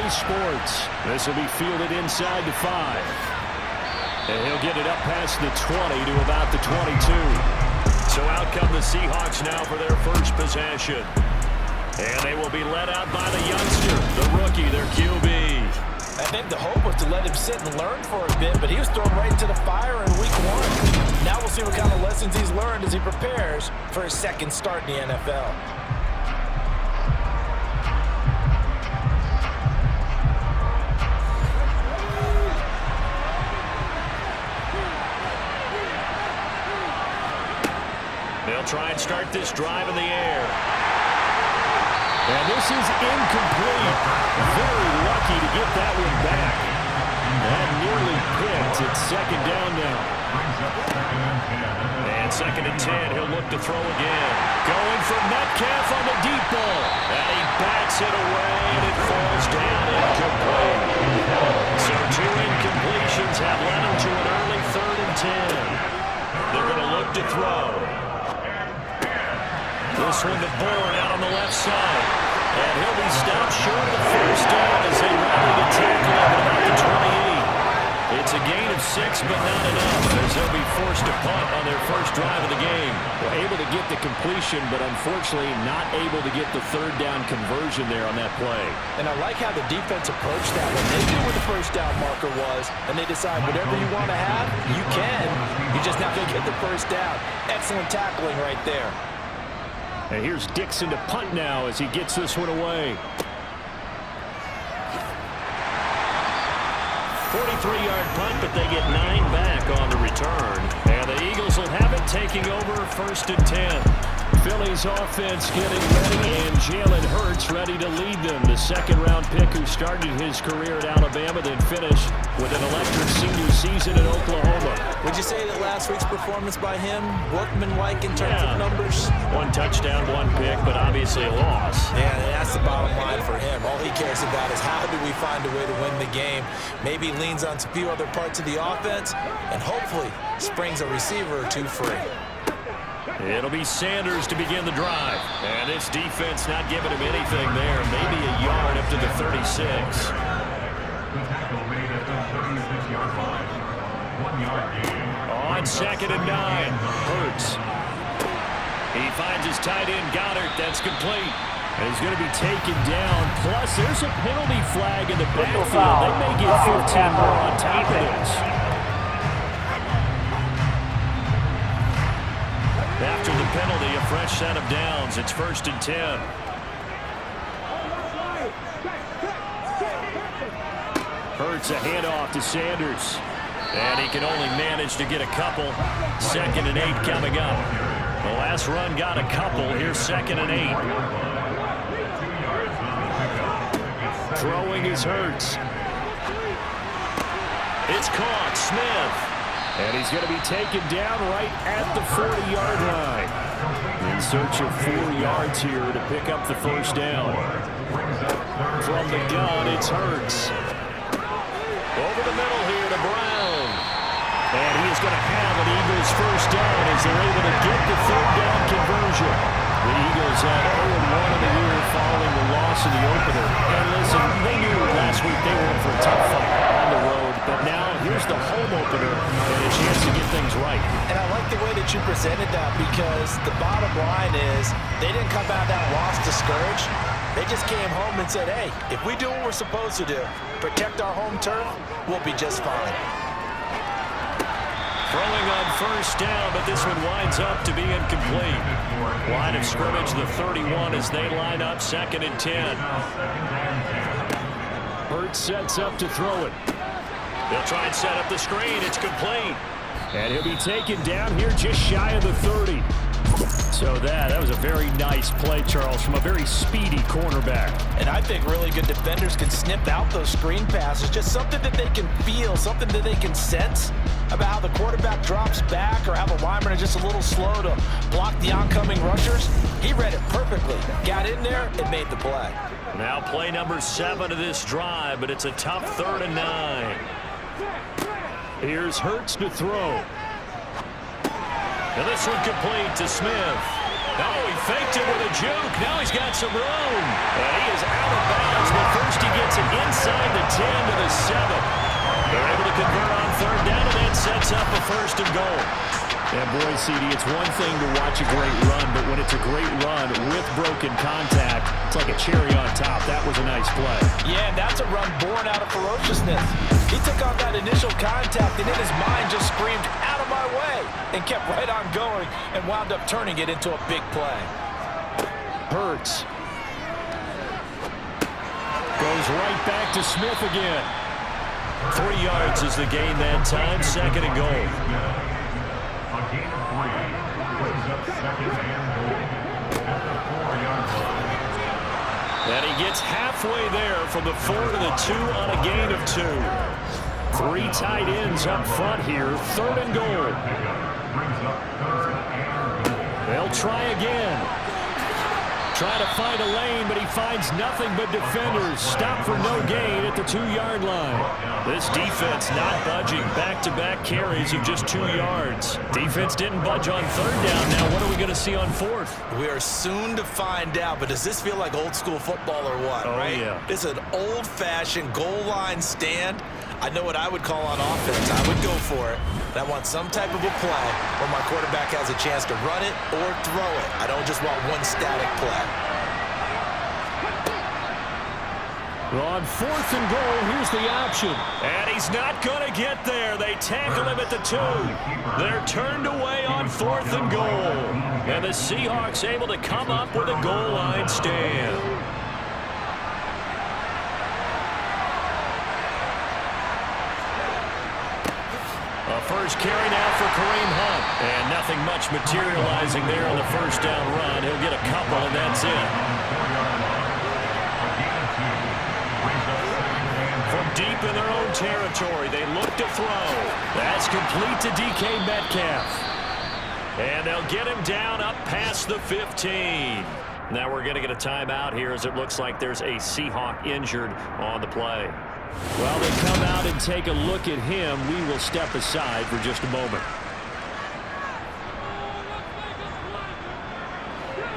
EA Sports. This will be fielded inside the 5. And he'll get it up past the 20 to about the 22. So out come the Seahawks now for their first possession. And they will be led out by the youngster, the rookie, their QB. I think the hope was to let him sit and learn for a bit, but he was thrown right into the fire in week 1. Now we'll see what kind of lessons he's learned as he prepares for his second start in the NFL. They'll try and start this drive in the air. And this is incomplete. Very lucky to get that one back. That nearly picked. It's second down now. And second and 10. He'll look to throw again. Going for Metcalf on the deep ball. And he bats it away, and it falls down incomplete. So 2 incompletions have led him to an early 3rd and 10. They're going to look to throw. This one to Bourne out on the left side. And he'll be stopped short of the first down as they rally to tackle him at about the 28. It's a gain of 6, but not enough, as they'll be forced to punt on their first drive of the game. Well, able to get the completion, but unfortunately not able to get the 3rd down conversion there on that play. And I like how the defense approached that one. They knew where the first down marker was, and they decide whatever you want to have, you can. You're just not going to get the first down. Excellent tackling right there. And here's Dixon to punt now as he gets this one away. 43-yard punt, but they get 9 back on the return. And the Eagles will have it, taking over 1st and 10. Philly's offense getting ready, and Jalen Hurts ready to lead them. The second-round pick who started his career at Alabama, then finished with an electric senior season at Oklahoma. Would you say that last week's performance by him, workmanlike in terms of numbers? 1 touchdown, 1 pick, but obviously a loss. Yeah, that's the bottom line for him. All he cares about is how do we find a way to win the game. Maybe leans on a few other parts of the offense, and hopefully springs a receiver or 2 free. It'll be Sanders to begin the drive. And this defense not giving him anything there. Maybe a yard up to the 36. On 2nd and 9. Hurts. He finds his tight end, Goddard. That's complete. And he's going to be taken down. Plus, there's a penalty flag in the backfield. They may get 15 more on top of this. After the penalty, a fresh set of downs. It's 1st and 10. Hurts a handoff to Sanders. And he can only manage to get a couple. 2nd and 8 coming up. The last run got a couple. Here's 2nd and 8. Throwing is Hurts. It's caught. Smith. And he's going to be taken down right at the 40-yard line. In search of 4 yards here to pick up the first down. From the gun, it's Hurts. Over the middle here to Brown. And he is going to have an Eagles first down as they're able to get the 3rd down conversion. The Eagles had 0-1 in the year following the loss in the opener. And listen, they knew last week they were in for a tough fight on the road. But now here's the home opener and a chance to get things right. And I like the way that you presented that, because the bottom line is they didn't come out of that loss discouraged. They just came home and said, hey, if we do what we're supposed to do, protect our home turf, we'll be just fine. Throwing on first down, but this one winds up to be incomplete. Line of scrimmage, the 31 as they line up 2nd and 10. Hurts sets up to throw it. They'll try and set up the screen. It's complete. And he'll be taken down here just shy of the 30. So that was a very nice play, Charles, from a very speedy cornerback. And I think really good defenders can snip out those screen passes. Just something that they can feel, something that they can sense about how the quarterback drops back or how the linemen are just a little slow to block the oncoming rushers. He read it perfectly. Got in there and made the play. Now play number 7 of this drive, but it's a tough 3rd and 9. Here's Hurts to throw. And this one complete to Smith. Oh, he faked it with a juke. Now he's got some room. And he is out of bounds, but first he gets it inside 10 to the 7. They're able to convert on third down, and that sets up a first and goal. And boy, CD, it's one thing to watch a great run, but when it's a great run with broken contact, it's like a cherry on top. That was a nice play. Yeah, and that's a run born out of ferociousness. He took on that initial contact, and in his mind just screamed, "Out of my way," and kept right on going and wound up turning it into a big play. Hurts. Goes right back to Smith again. 3 yards is the gain that time, second and goal. And he gets halfway there from the 4 to the 2 on a gain of 2. 3 tight ends up front here, third and goal. They'll try again. Trying to find a lane, but he finds nothing but defenders. Stop for no gain at the 2-yard line. This defense not budging. Back-to-back carries of just 2 yards. Defense didn't budge on third down. Now what are we going to see on fourth? We are soon to find out, but does this feel like old school football or what, right? Yeah. It's an old-fashioned goal line stand. I know what I would call on offense. I would go for it. I want some type of a play where my quarterback has a chance to run it or throw it. I don't just want one static play. Well, on fourth and goal, here's the option. And he's not going to get there. They tackle him at the 2. They're turned away on fourth and goal. And the Seahawks able to come up with a goal line stand. A first carry now for Kareem Hunt. And nothing much materializing there on the first down run. He'll get a couple, and that's it. From deep in their own territory, they look to throw. That's complete to DK Metcalf. And they'll get him down up past the 15. Now we're going to get a timeout here as it looks like there's a Seahawk injured on the play. While they come out and take a look at him, we will step aside for just a moment.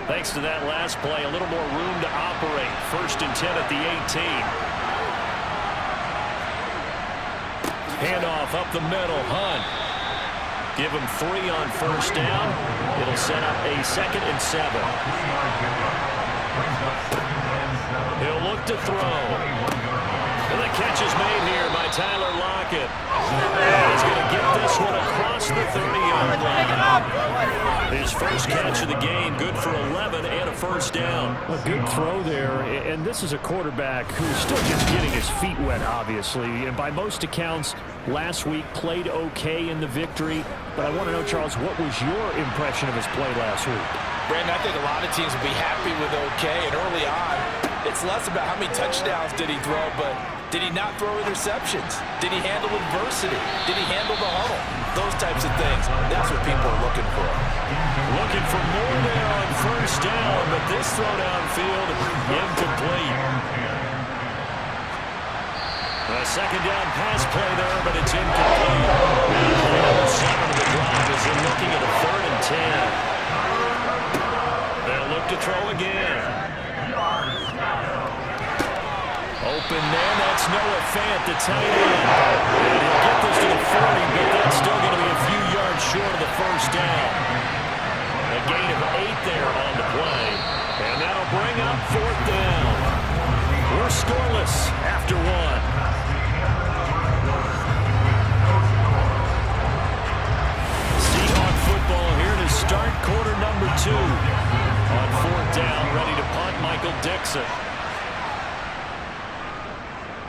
Thanks to that last play, a little more room to operate. First and 10 at the 18. Handoff up the middle. Hunt. Give him 3 on first down. It'll set up a second and 7. He'll look to throw. And the catch is made here by Tyler Lockett. And he's going to get this one across the 30-yard line. His first catch of the game, good for 11 and a first down. A good throw there, and this is a quarterback who's still just getting his feet wet, obviously. And by most accounts, last week played okay in the victory. But I want to know, Charles, what was your impression of his play last week? Brandon, I think a lot of teams would be happy with okay, and early on, it's less about how many touchdowns did he throw, but did he not throw interceptions? Did he handle adversity? Did he handle the huddle? Those types of things. That's what people are looking for. Looking for more there on first down, but this throw downfield incomplete. A second down pass play there, but it's incomplete. Play number 7 of the drive as they're looking at a 3rd and 10. They'll look to throw again. Open man, that's Noah Fant, the tight end. And he'll get this to the 40, but that's still going to be a few yards short of the first down. A gain of 8 there on the play. And that'll bring up 4th down. We're scoreless after 1. Seahawk football here to start quarter number 2. On 4th down, ready to punt, Michael Dixon.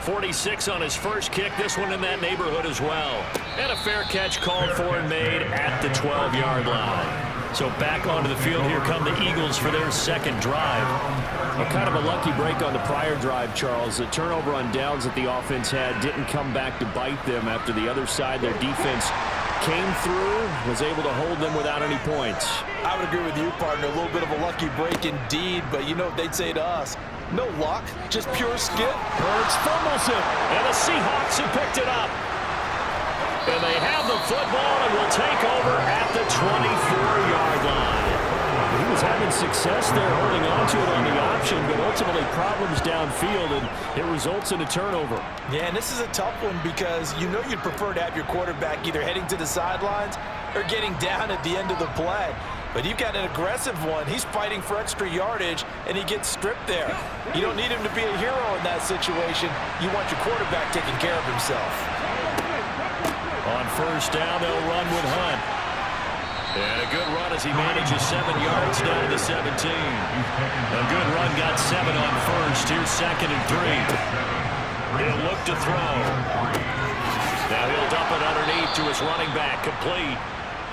46 on his first kick, this one in that neighborhood as well. And a fair catch called for and made at the 12-yard line. So back onto the field, here come the Eagles for their second drive. Kind of a lucky break on the prior drive, Charles. The turnover on downs that the offense had didn't come back to bite them after the other side. Their defense came through, was able to hold them without any points. I would agree with you, partner. A little bit of a lucky break indeed, but you know what they'd say to us? No luck, just pure skill. Hurts fumbles it, and the Seahawks have picked it up. And they have the football and will take over at the 24-yard line. He was having success there holding on to it on the option, but ultimately problems downfield, and it results in a turnover. Yeah, and this is a tough one because you know you'd prefer to have your quarterback either heading to the sidelines or getting down at the end of the play. But you've got an aggressive one. He's fighting for extra yardage, and he gets stripped there. You don't need him to be a hero in that situation. You want your quarterback taking care of himself. On first down, they'll run with Hunt. And a good run as he manages 7 yards down to the 17. A good run got 7 on first. Here's 2nd and 3. He'll look to throw. Now he'll dump it underneath to his running back. Complete.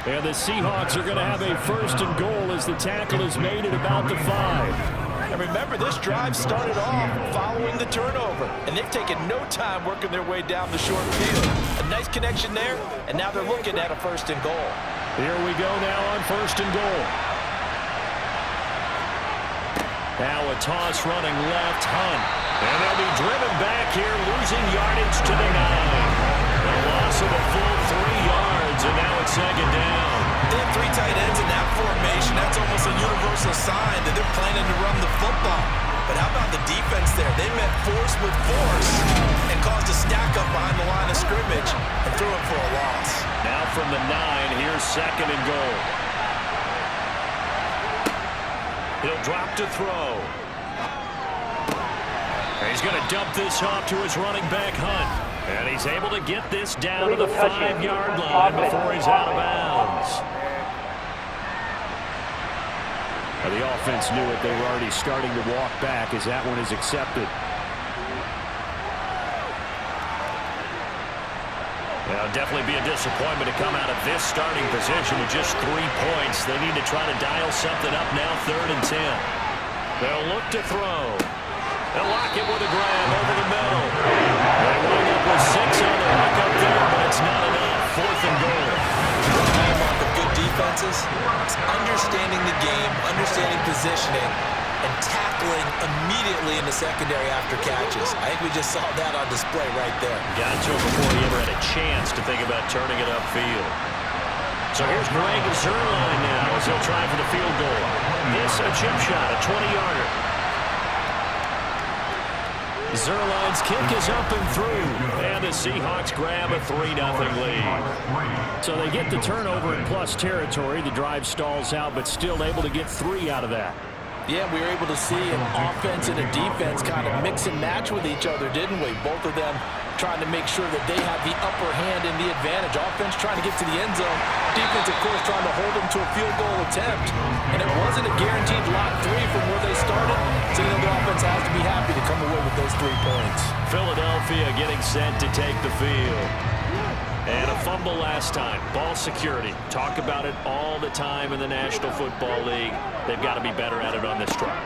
And the Seahawks are going to have a 1st and goal as the tackle is made at about the 5. And remember, this drive started off following the turnover, and they've taken no time working their way down the short field. A nice connection there, and now they're looking at a 1st and goal. Here we go now on 1st and goal. Now a toss running left, Hunt. And they'll be driven back here, losing yardage to the 9. A loss of a full 3 yards, and now it's 2nd down. They have 3 tight ends in that formation. That's almost a universal sign that they're planning to run the football. But how about the defense there? They met force with force and caused a stack up behind the line of scrimmage and threw it for a loss. Now from the 9, here's 2nd and goal. He'll drop to throw. And he's going to dump this off to his running back, Hunt. And he's able to get this down to the 5-yard line before he's out of bounds. Now the offense knew it. They were already starting to walk back as that one is accepted. It'll definitely be a disappointment to come out of this starting position with just 3 points. They need to try to dial something up now, 3rd and 10. They'll look to throw. They'll lock it with a grab over the middle. They wind up with 6 on the hook up there, but it's not enough. 4th and goal. One hallmark of good defenses is understanding the game, understanding positioning, and tackling immediately in the secondary after catches. I think we just saw that on display right there. Got to him before he ever had a chance to think about turning it upfield. So here's Greg Zuerlein now as he'll try for the field goal. This a chip shot, a 20-yarder. Zuerlein's kick is up and through, and the Seahawks grab a 3-0 lead. So they get the turnover in plus territory. The drive stalls out, but still able to get 3 out of that. Yeah, we were able to see an offense and a defense kind of mix and match with each other, didn't we? Both of them trying to make sure that they have the upper hand and the advantage. Offense trying to get to the end zone. Defense, of course, trying to hold them to a field goal attempt. And it wasn't a guaranteed lot 3 from where they started. So, you know, the offense has to be happy to come away with those 3 points. Philadelphia getting set to take the field. And a fumble last time. Ball security. Talk about it all the time in the National Football League. They've got to be better at it on this drive.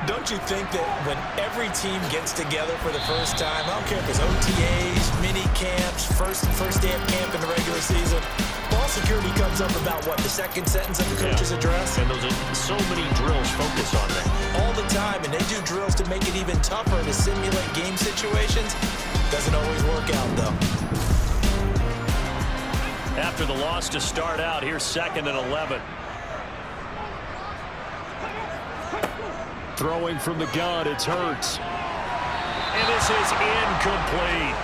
Don't you think that when every team gets together for the first time, I don't care if it's OTAs, mini camps, first day of camp in the regular season, ball security comes up about, what, the 2nd sentence of the coach's address? And those are so many drills focus on that. All the time, and they do drills to make it even tougher to simulate game situations. Doesn't always work out, though. After the loss to start out, here's 2nd and 11. Throwing from the gun, it's Hurts. And this is incomplete.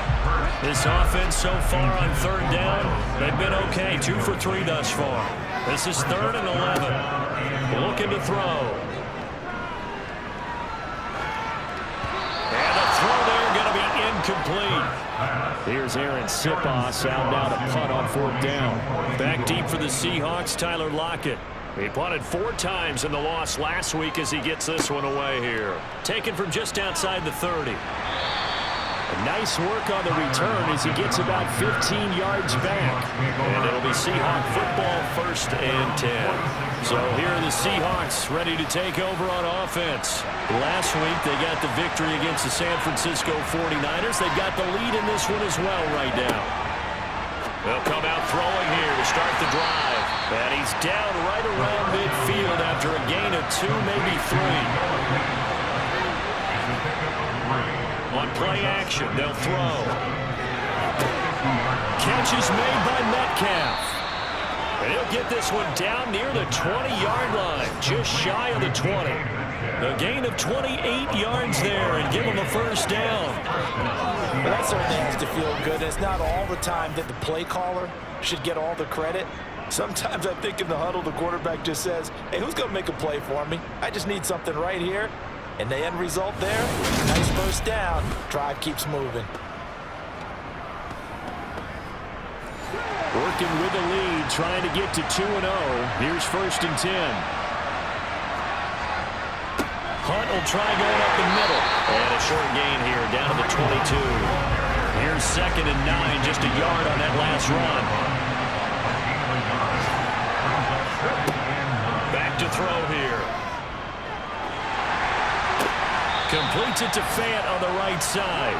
This offense so far on 3rd down, they've been okay. 2 for 3 thus far. This is 3rd and 11. Looking to throw. And the throw there going to be incomplete. Here's Aaron Sipos out now to punt on 4th down. Back deep for the Seahawks, Tyler Lockett. He punted 4 times in the loss last week as he gets this one away here. Taken from just outside the 30. Nice work on the return as he gets about 15 yards back. And it'll be Seahawk football, 1st and 10. So here are the Seahawks ready to take over on offense. Last week they got the victory against the San Francisco 49ers. They've got the lead in this one as well right now. They'll come out throwing here to start the drive. And he's down right around midfield after a gain of 2, maybe 3. On play action, they'll throw. Catch is made by Metcalf. And he'll get this one down near the 20-yard line, just shy of the 20. A gain of 28 yards there and give him a first down. Well, that certainly has to feel good. It's not all the time that the play caller should get all the credit. Sometimes I think in the huddle, the quarterback just says, hey, who's going to make a play for me? I just need something right here. And the end result there, nice first down. Drive keeps moving. Working with the lead, trying to get to 2-0. Here's 1st and 10. Hunt will try going up the middle. And a short gain here, down to the 22. Here's 2nd and 9, just a yard on that last run. Back to throw here. Completes it to Fant on the right side.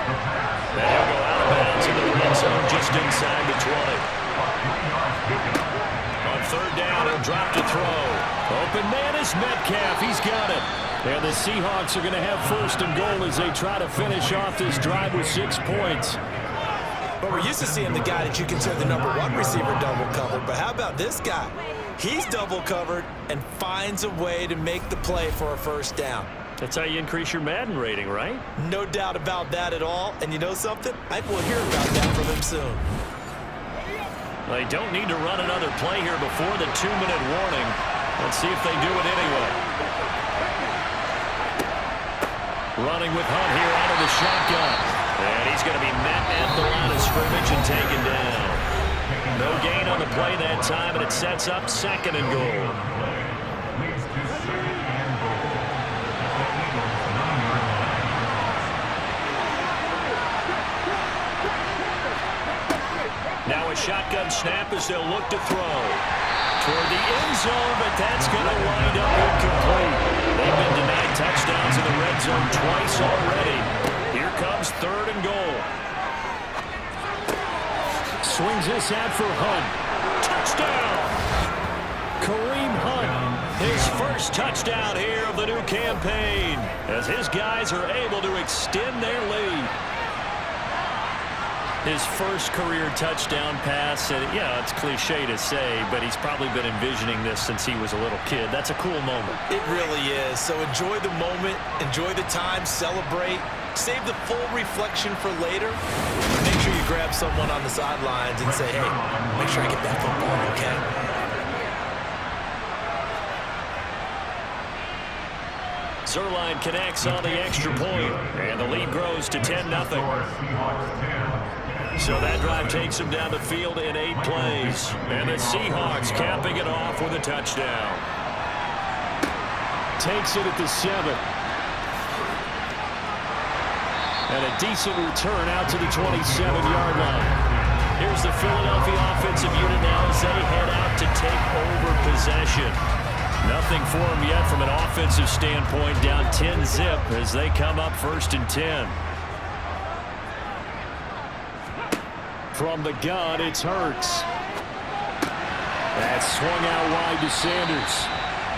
And he'll go out of bounds into the red zone just inside the 20. On 3rd down, he'll drop to throw. Open man is Metcalf. He's got it. And the Seahawks are going to have 1st and goal as they try to finish off this drive with 6 points. But we're used to seeing the guy that you consider the #1 receiver double covered. But how about this guy? He's double covered and finds a way to make the play for a first down. That's how you increase your Madden rating, right? No doubt about that at all. And you know something? I will hear about that from him soon. They don't need to run another play here before the 2-minute warning. Let's see if they do it anyway. Running with Hunt here out of the shotgun. And he's going to be met at the line of scrimmage and taken down. No gain on the play that time, and it sets up 2nd and goal. Now a shotgun snap as they'll look to throw. Toward the end zone, but that's going to wind up incomplete. They've been denied touchdowns in the red zone twice already. Here comes 3rd and goal. Swings this out for Hunt. Touchdown! Kareem Hunt. His first touchdown here of the new campaign as his guys are able to extend their lead. His first career touchdown pass, and yeah, it's cliche to say, but he's probably been envisioning this since he was a little kid. That's a cool moment. It really is. So enjoy the moment, enjoy the time, celebrate, save the full reflection for later. Make sure you grab someone on the sidelines and say, hey, make sure I get that football, okay? Zerline connects on the extra point, and the lead grows to 10-0. So that drive takes him down the field in 8 plays. And the Seahawks capping it off with a touchdown. Takes it at the 7. And a decent return out to the 27-yard line. Here's the Philadelphia offensive unit now as they head out to take over possession. Nothing for them yet from an offensive standpoint, down 10-zip as they come up 1st and 10. From the gun, it's Hurts. That's swung out wide to Sanders.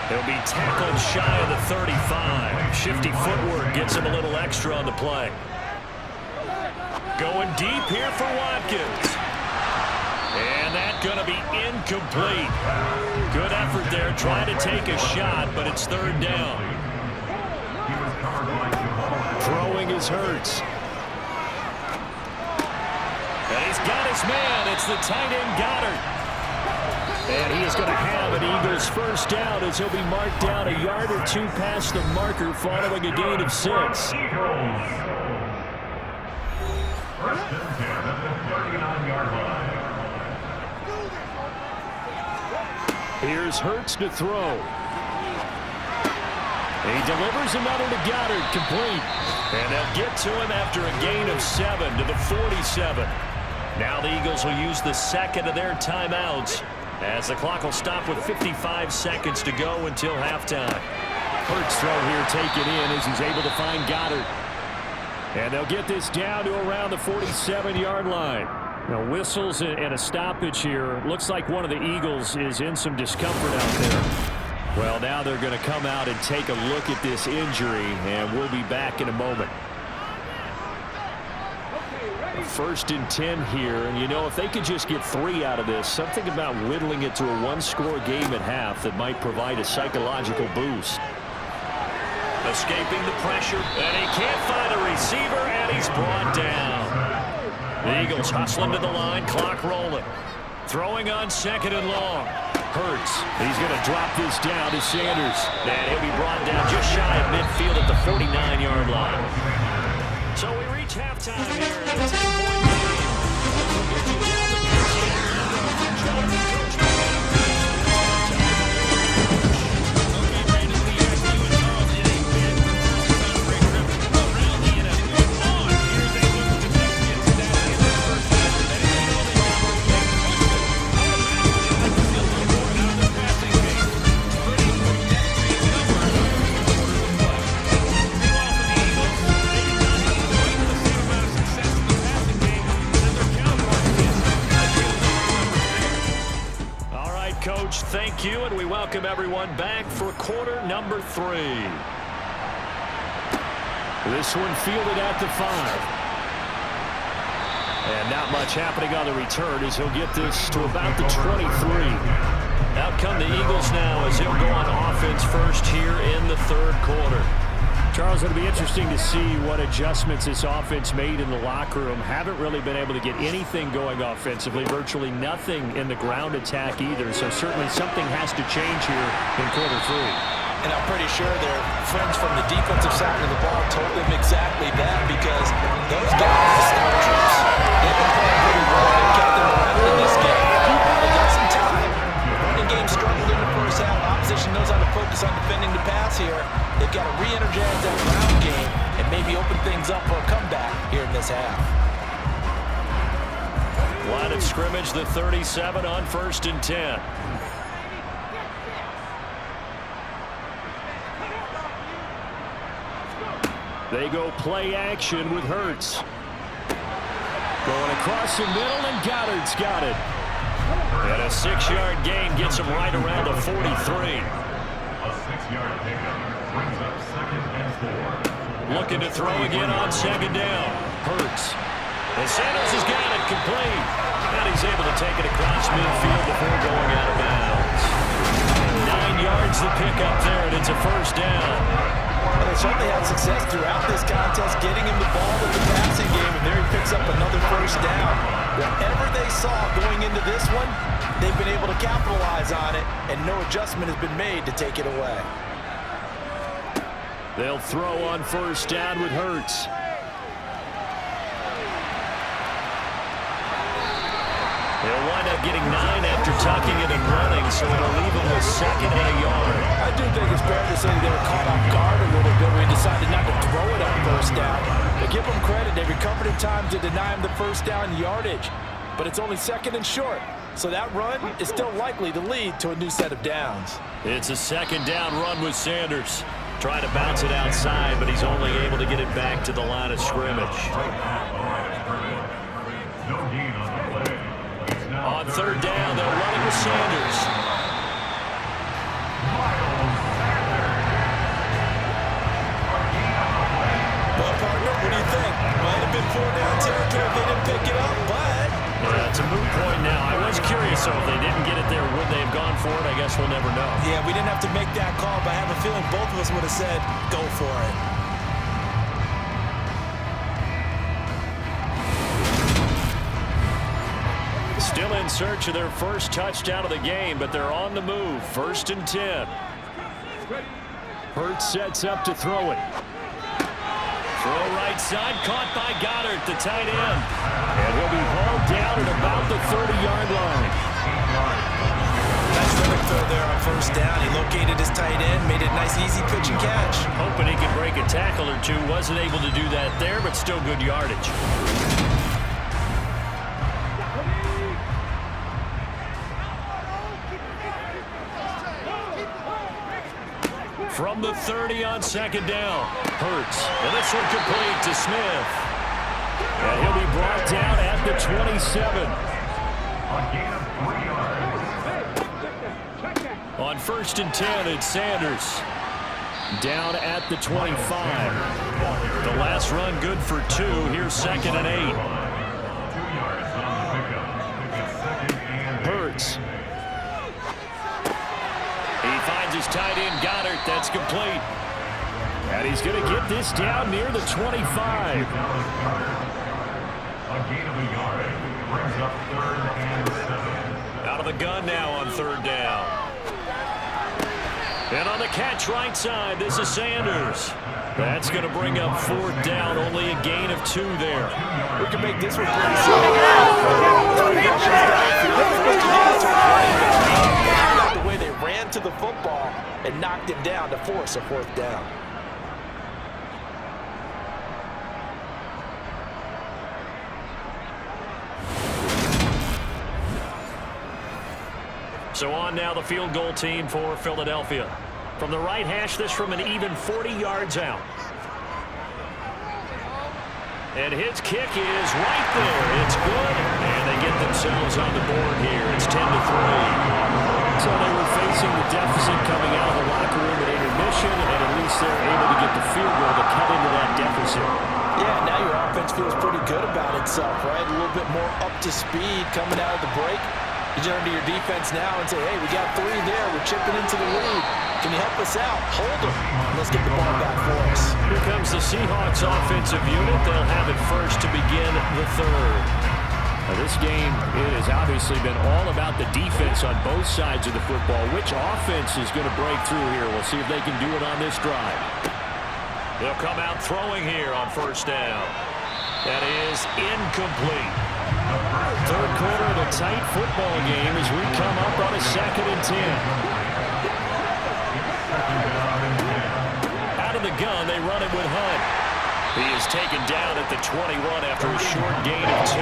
He'll be tackled shy of the 35. Shifty footwork gets him a little extra on the play. Going deep here for Watkins. And that's going to be incomplete. Good effort there, trying to take a shot, but it's 3rd down. Throwing is Hurts. And he's got his man. It's the tight end Goddard. And he is going to have an Eagles first down as he'll be marked down a yard or 2 past the marker following a gain of 6. First and 10 at the 39-yard line. Here's Hurts to throw. He delivers another to Goddard, complete. And they'll get to him after a gain of 7 to the 47. Now the Eagles will use the 2nd of their timeouts as the clock will stop with 55 seconds to go until halftime. Hurts throw here taken in as he's able to find Goddard. And they'll get this down to around the 47-yard line. Now whistles and a stoppage here. Looks like one of the Eagles is in some discomfort out there. Well, now they're going to come out and take a look at this injury, and we'll be back in a moment. 1st and 10 here. And, you know, if they could just get 3 out of this, something about whittling it to a one-score game at half that might provide a psychological boost. Escaping the pressure, and he can't find a receiver, and he's brought down. The Eagles hustling to the line, clock rolling. Throwing on 2nd and long. Hurts. He's going to drop this down to Sanders. And he'll be brought down just shy of midfield at the 49-yard line. So we reach halftime here in a 10-point Thank you, and we welcome everyone back for quarter number 3. This one fielded at the 5. And not much happening on the return as he'll get this to about the 23. Out come the Eagles now as he'll go on offense first here in the 3rd quarter. Charles, it'll be interesting to see what adjustments this offense made in the locker room. Haven't really been able to get anything going offensively, virtually nothing in the ground attack either. So certainly something has to change here in quarter 3. And I'm pretty sure their friends from the defensive side of the ball told them exactly that, because those guys, the scout troops, they've been playing pretty well. They've kept them around in this game. They got some time. The running game struggled in the first half. Opposition knows how to focus on defending the pass here. They've got to re-energize that ground game and maybe open things up for a comeback here in this half. Line of scrimmage, the 37 on 1st and 10. They go play action with Hurts. Going across the middle, and Goddard's got it. And a 6-yard gain gets him right around the 43. A 6-yard pickup brings up 2nd and 4. Looking to throw again on 2nd down. Hurts. And Sanders has got it complete. And he's able to take it across midfield before going out of bounds. 9 yards the pickup there, and it's a 1st down. Well, they certainly had success throughout this contest, getting him the ball in the passing game, and there he picks up another 1st down. Whatever they saw going into this one, they've been able to capitalize on it, and no adjustment has been made to take it away. They'll throw on 1st down with Hurts. He'll wind up getting 9 after tucking it and running, so it'll leave him with 2nd and a yard. I do think it's fair to say they were caught off guard a little bit when he decided not to throw it on 1st down. But give them credit, they recovered in time to deny him the 1st down yardage. But it's only 2nd and short, so that run is still likely to lead to a new set of downs. It's a 2nd down run with Sanders. Trying to bounce it outside, but he's only able to get it back to the line of scrimmage. On 3rd down, they'll run it with Sanders. Well, partner, what do you think? Might have been 4-down territory if they didn't pick it up, but... Yeah, it's a moot point now. I was curious, so if they didn't get it there, would they have gone for it? I guess we'll never know. Yeah, we didn't have to make that call, but I have a feeling both of us would have said, go for it. Still in search of their 1st touchdown of the game, but they're on the move. 1st and 10. Hurts sets up to throw it. Throw right side, caught by Goddard, the tight end. And he'll be hauled down at about the 30-yard line. Nice running throw there on 1st down. He located his tight end, made it a nice, easy pitch and catch. Hoping he could break a tackle or two. Wasn't able to do that there, but still good yardage. From the 30 on 2nd down. Hurts. And this one complete to Smith. And he'll be brought down at the 27. On 1st and 10, it's Sanders. Down at the 25. The last run good for 2. Here's 2nd and 8. yards on the pickup. It's second and 8. Hurts. He finds his tight end, Goddard. That's complete. And he's going to get this down near the 25. A gain of a yard brings up 3rd and 7. Out of the gun now on 3rd down. And on the catch right side, this is Sanders. That's going to bring up 4th down, only a gain of 2 there. We can make this one pretty simple. The way they ran to the football and knocked him down to force a 4th down. So on now the field goal team for Philadelphia. From the right hash, this from an even 40 yards out. And his kick is right there. It's good. And they get themselves on the board here. It's 10-3. So they were facing the deficit coming out of the locker room at intermission, and at least they're able to get the field goal to cut into that deficit. Yeah, now your offense feels pretty good about itself, right? A little bit more up to speed coming out of the break. You turn to your defense now and say, hey, we got 3 there. We're chipping into the lead. Can you help us out? Hold them. Let's get the ball back for us. Here comes the Seahawks offensive unit. They'll have it first to begin the 3rd. Now this game, it has obviously been all about the defense on both sides of the football. Which offense is going to break through here? We'll see if they can do it on this drive. They'll come out throwing here on 1st down. That is incomplete. 3rd quarter of a tight football game as we come up on a 2nd and 10. Out of the gun, they run it with Hunt. He is taken down at the 21 after a short gain of 2.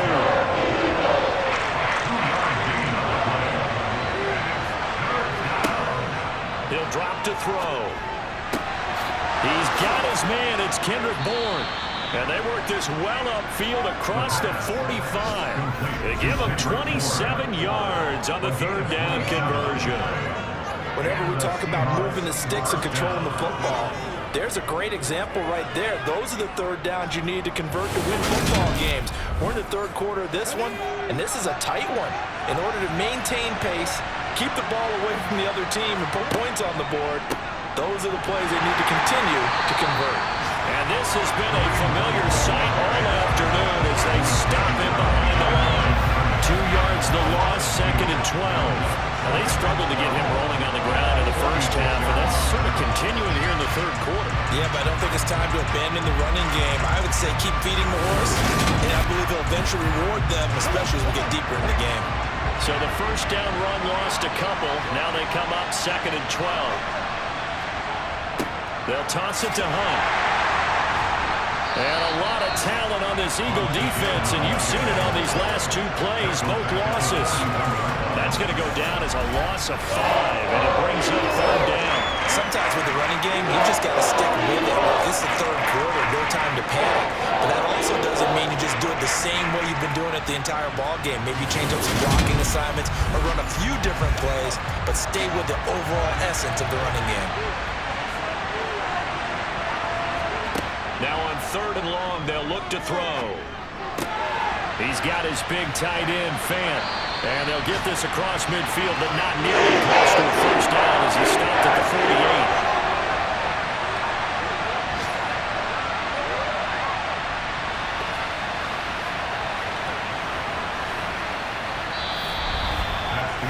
He'll drop to throw. He's got his man. It's Kendrick Bourne. And they work this well upfield across the 45. They give him 27 yards on the 3rd down conversion. Whenever we talk about moving the sticks and controlling the football, there's a great example right there. Those are the 3rd downs you need to convert to win football games. We're in the 3rd quarter of this one, and this is a tight one. In order to maintain pace, keep the ball away from the other team, and put points on the board, those are the plays they need to continue to convert. And this has been a familiar sight all afternoon as they stop him behind the line. 2 yards the loss, 2nd and 12. Now they struggled to get him rolling on the ground in the first half, and that's sort of continuing here in the 3rd quarter. Yeah, but I don't think it's time to abandon the running game. I would say keep feeding the horse, and I believe they'll eventually reward them, especially as we get deeper in the game. So the 1st down run lost a couple. Now they come up 2nd and 12. They'll toss it to Hunt. And a lot of talent on this Eagle defense, and you've seen it on these last 2 plays, both losses. That's going to go down as a loss of 5, and it brings up 3rd down. Sometimes with the running game, you just got to stick with it. This is the 3rd quarter, no time to panic. But that also doesn't mean you just do it the same way you've been doing it the entire ball game. Maybe change up some blocking assignments or run a few different plays, but stay with the overall essence of the running game. Now on 3rd and long, they'll look to throw. He's got his big tight end, Fant. And they'll get this across midfield, but not nearly close to a 1st down as he stopped at the 48.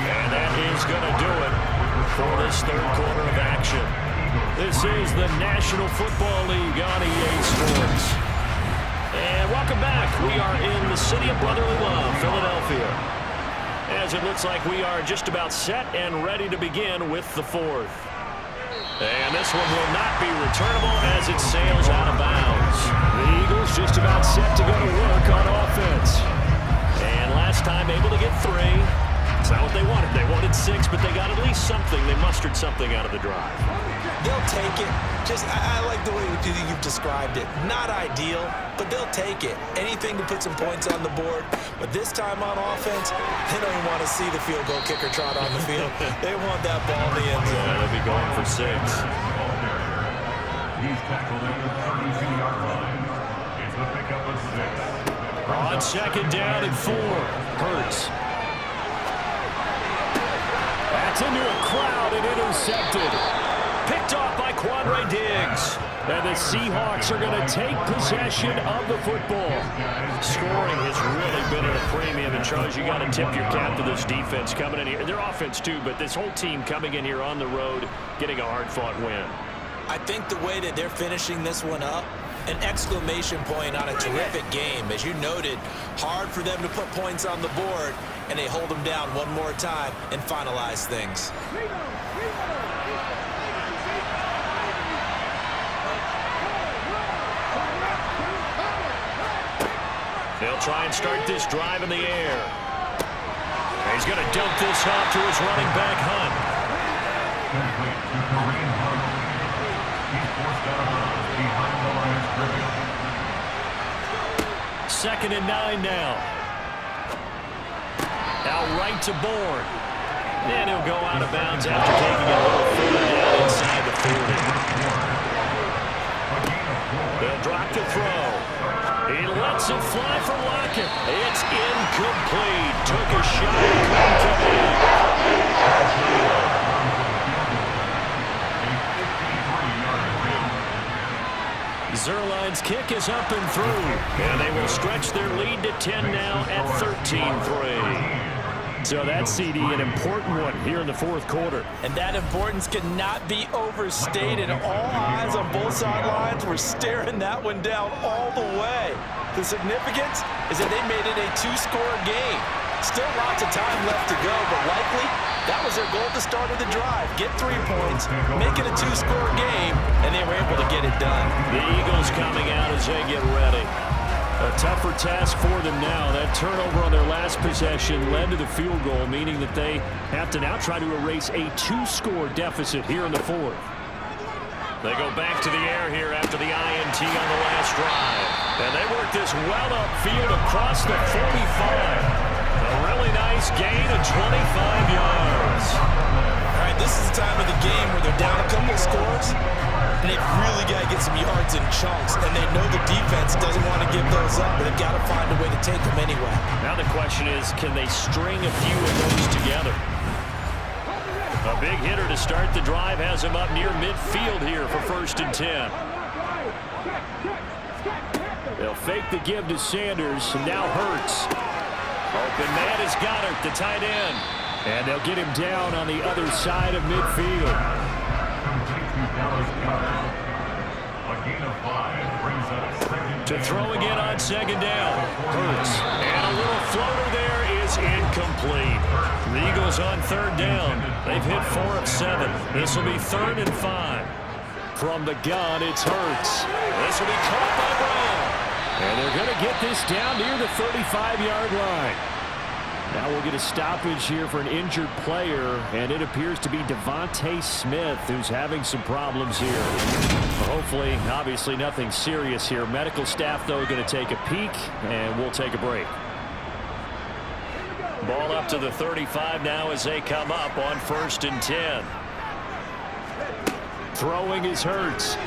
And that is going to do it for this 3rd quarter of action. This is the National Football League on EA Sports. And welcome back. We are in the city of brotherly love, Philadelphia, as it looks like we are just about set and ready to begin with the 4th. And this one will not be returnable as it sails out of bounds. The Eagles just about set to go to work on offense. And last time able to get 3. It's not what they wanted. They wanted 6, but they got at least something. They mustered something out of the drive. They'll take it. I like the way you've described it. Not ideal, but they'll take it. Anything to put some points on the board. But this time on offense, they don't even want to see the field goal kicker trot on the field. They want that ball in the end zone. Yeah, they'll be going for 6. He's tackled at the 32-yard line. It's a pickup of 6. On second down and 4. Hurts. That's into a crowd and intercepted. Picked off by Quandre Diggs. And the Seahawks are going to take possession of the football. Scoring has really been at a premium. And, Charles, you got to tip your cap to this defense coming in here. Their offense, too, but this whole team coming in here on the road, getting a hard-fought win. I think the way that they're finishing this one up, an exclamation point on a terrific game. As you noted, hard for them to put points on the board, and they hold them down one more time and finalize things. They'll try and start this drive in the air. He's going to dump this off to his running back, Hunt. Second and 9 now. Now right to Bourne. And he'll go out of bounds after taking a little further down inside the 40. They'll drop the throw. He lets it fly for Lockett. It's incomplete. Took a shot and couldn't connect. Zerline's kick is up and through. And they will stretch their lead to 10 now at 13-3. So that, CD, an important one here in the fourth quarter. And that importance cannot be overstated. All eyes on both sidelines were staring that one down all the way. The significance is that they made it a two-score game. Still lots of time left to go, but likely that was their goal at the start of the drive. Get 3 points, make it a two-score game, and they were able to get it done. The Eagles coming out as they get ready. A tougher task for them now. That turnover on their last possession led to the field goal, meaning that they have to now try to erase a two-score deficit here in the fourth. They go back to the air here after the INT on the last drive. And they work this well upfield across the 45. A really nice gain of 25 yards. All right, this is the time of the game where they're down a couple of scores, and they've really got to get some yards in chunks, and they know the defense doesn't want to give those up, but they've got to find a way to take them anyway. Now the question is, can they string a few of those together? A big hitter to start the drive has him up near midfield here for 1st and 10. They'll fake the give to Sanders, and now Hurts. Open man is Goddard, the tight end. And they'll get him down on the other side of midfield. To throw again on second down. Hurts. And a little floater there is incomplete. The Eagles on 3rd down. They've hit 4 of 7. This will be 3rd and 5. From the gun, it's Hurts. This will be caught by Brown. And they're going to get this down near the 35-yard line. Now we'll get a stoppage here for an injured player, and it appears to be Devontae Smith who's having some problems here. Hopefully, obviously nothing serious here. Medical staff, though, going to take a peek, and we'll take a break. Ball up to the 35 now as they come up on 1st and 10. Throwing is Hurts.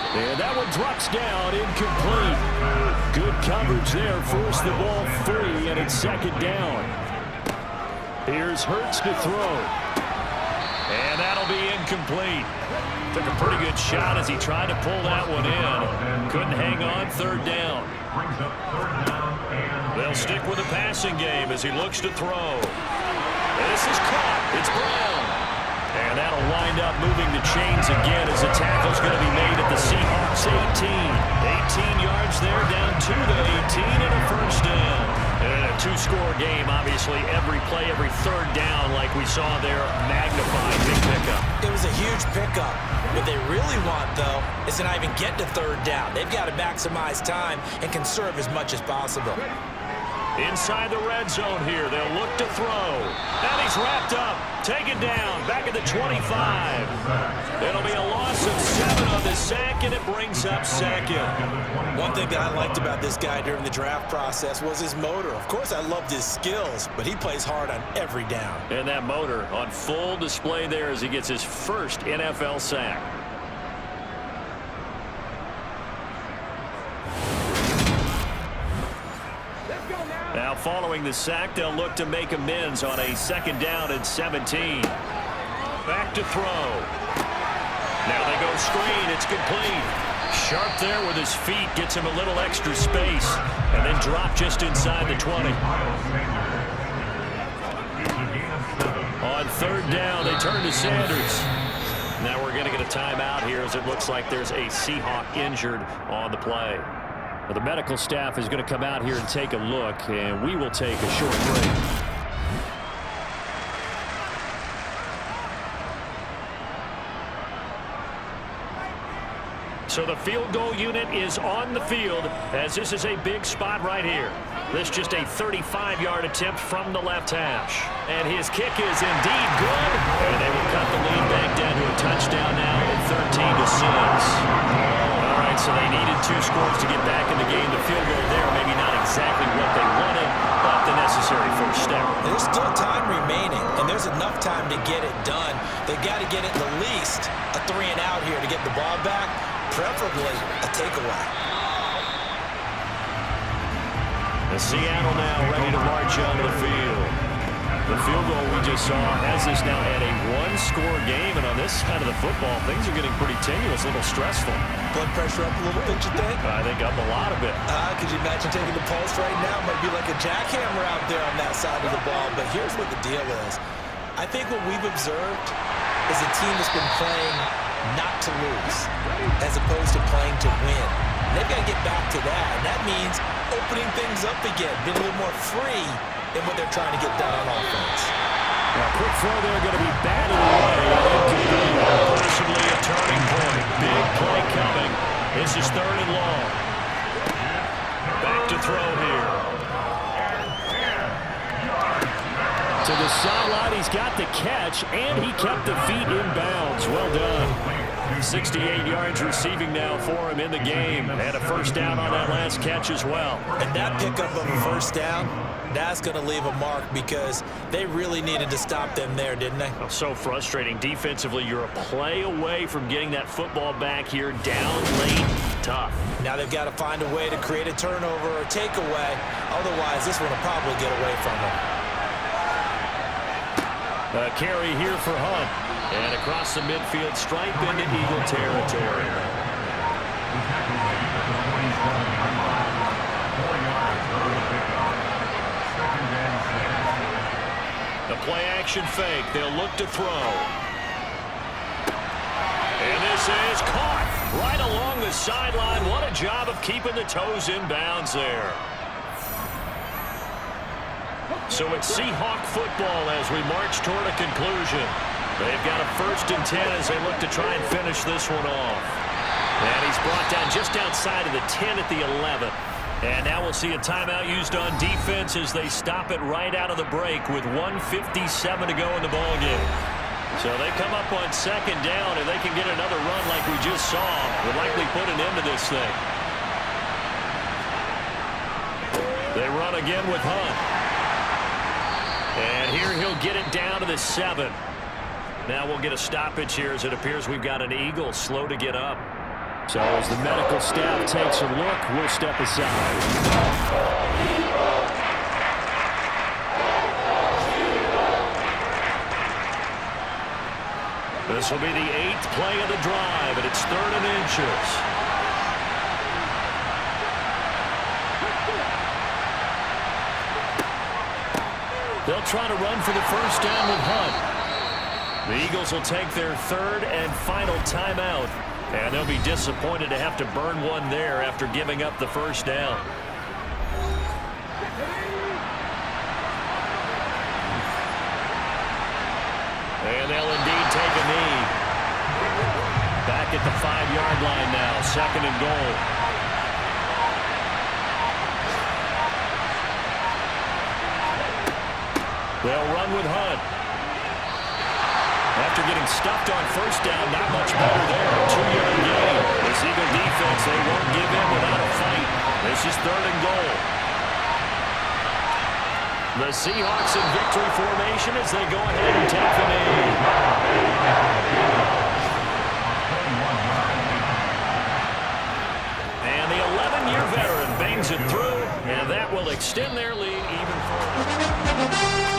And that one drops down, incomplete. Good coverage there, forced the ball free, and it's 2nd down. Here's Hurts to throw. And that'll be incomplete. Took a pretty good shot as he tried to pull that one in. Couldn't hang on, 3rd down. They'll stick with the passing game as he looks to throw. This is caught. It's Brown. And that'll wind up moving the chains again as the tackle's going to be made at the Seahawks 18. 18 yards there, down to the 18 and a 1st down. And a two-score game, obviously, every play, every 3rd down, like we saw there, magnified. Big pickup. It was a huge pickup. What they really want, though, is to not even get to 3rd down. They've got to maximize time and conserve as much as possible. Inside the red zone here, they'll look to throw. And he's wrapped up, taken down, back at the 25. It'll be a loss of 7 on the sack, and it brings up 2nd. One thing that I liked about this guy during the draft process was his motor. Of course, I loved his skills, but he plays hard on every down. And that motor on full display there as he gets his first NFL sack. following the sack, they'll look to make amends on a 2nd down and 17. Back to throw. Now they go screen. It's complete. Sharp there with his feet. Gets him a little extra space. And then drop just inside the 20. On 3rd down, they turn to Sanders. Now we're going to get a timeout here as it looks like there's a Seahawk injured on the play. Well, the medical staff is going to come out here and take a look, and we will take a short break. So the field goal unit is on the field as this is a big spot right here. This just a 35-yard attempt from the left hash. And his kick is indeed good. And they will cut the lead back down to a touchdown now at 13-6. All right, so they needed 2 scores to get back in the game. The field goal there, maybe not exactly what they wanted, but the necessary first step. There's still time remaining, and there's enough time to get it done. They've got to get it at least a 3-and-out here to get the ball back, preferably a takeaway. Seattle now ready to march onto the field. The field goal we just saw has us now at a 1-score game, and on this side of the football, things are getting pretty tenuous, a little stressful. Blood pressure up a little bit, you think? I think up a lot of it. Could you imagine taking the pulse right now? Might be like a jackhammer out there on that side of the ball, but here's what the deal is. I think what we've observed is a team that's been playing not to lose as opposed to playing to win. And they've got to get back to that, and that means opening things up again, being a little more free in what they're trying to get done on offense. Now, quick throw there going to be batted away. Possibly a turning point. Big play coming. This is 3rd and long. Back to throw here. To the sideline, he's got the catch, and he kept the feet in bounds. Well done. 68 yards receiving now for him in the game, and a 1st down on that last catch as well. And that pickup of a 1st down, that's going to leave a mark because they really needed to stop them there, didn't they? Oh, so frustrating. Defensively, you're a play away from getting that football back here down late. Tough. Now they've got to find a way to create a turnover or takeaway. Otherwise, this one will probably get away from them. A carry here for Hunt. And across the midfield stripe into Eagle territory. The play action fake. They'll look to throw. And this is caught right along the sideline. What a job of keeping the toes in bounds there. So it's Seahawk football as we march toward a conclusion. They've got a 1st and 10 as they look to try and finish this one off. And he's brought down just outside of the 10 at the 11. And now we'll see a timeout used on defense as they stop it right out of the break with 1:57 to go in the ballgame. So they come up on 2nd down, and they can get another run like we just saw. Would likely put an end to this thing. They run again with Hunt. And here he'll get it down to the 7. Now we'll get a stoppage here as it appears we've got an Eagle slow to get up. So as the medical staff takes a look, we'll step aside. This will be the 8th play of the drive, and it's 3rd and inches. They'll try to run for the 1st down with Hunt. The Eagles will take their 3rd and final timeout, and they'll be disappointed to have to burn one there after giving up the 1st down. And they'll indeed take a knee. Back at the 5-yard line now, 2nd and goal. They'll run with Hunt. After getting stuffed on 1st down, not much better there. 2-yard gain. This Eagle defense, they won't give in without a fight. This is 3rd and goal. The Seahawks in victory formation as they go ahead and take the knee. And the 11-year veteran bangs it through, and that will will extend their lead even further.